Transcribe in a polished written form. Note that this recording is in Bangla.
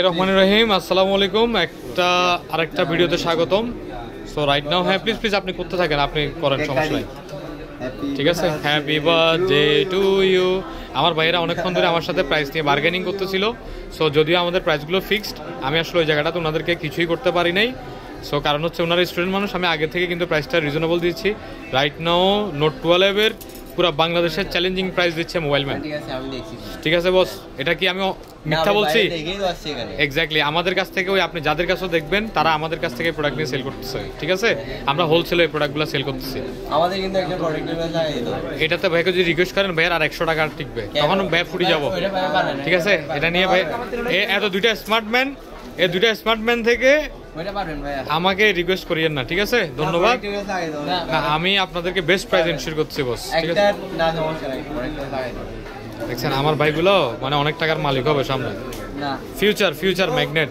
রহমানির রহিম, আসসালামু আলাইকুম। আরেকটা ভিডিওতে স্বাগতম। সো রাইট নাও, হ্যাঁ প্লিজ আপনি করতে থাকেন, আপনি করেন, সমস্যা নাই, ঠিক আছে। Happy birthday to you. আমার ভাইয়েরা অনেকক্ষণ ধরে আমার সাথে প্রাইস নিয়ে বার্গেনিং করতেছিল। সো যদিও আমাদের প্রাইসগুলো ফিক্সড, আমি আসলে ওই জায়গাটাতে ওনাদেরকে কিছুই করতে পারি নাই। সো কারণ হচ্ছে ওনারা স্টুডেন্ট মানুষ, আমি আগে থেকে কিন্তু প্রাইসটা রিজনেবল দিচ্ছি। রাইট নাও নোট 12-এর পুরো বাংলাদেশের চ্যালেঞ্জিং প্রাইস দিচ্ছে মোবাইল ম্যান। ঠিক আছে বস, এটা কি আমি মিথ্যা বলছি? এক্স্যাক্টলি, আমাদের কাছ থেকে ওই আপনি যাদের কাছেও দেখবেন তারা আমাদের কাছ থেকে প্রোডাক্ট নিয়ে সেল করতেছে, ঠিক আছে। আমরা হোলসেলে এই প্রোডাক্টগুলো সেল করতেছি। আমাদের কিন্তু একটা প্রোডাক্ট এটাতে ভাইকে যদি রিকোয়েস্ট করেন ভাইয়ের আর 100 টাকা টিকবে, তখন ভাই ফুটে যাবো, ঠিক আছে। এটা নিয়ে ভাই এত দুইটা স্মার্টম্যান, এই দুইটা স্মার্টম্যান থেকে আমাকে রিকোয়েস্ট করিয়েন না, ঠিক আছে। ধন্যবাদ। আমি আপনাদেরকে বেস্ট প্রাইস এনশিওর করছি বস, ঠিক আছে। দেখছেন আমার ভাইগুলো মানে অনেক টাকার মালিক হবে সামনে, ফিউচার ম্যাগনেট।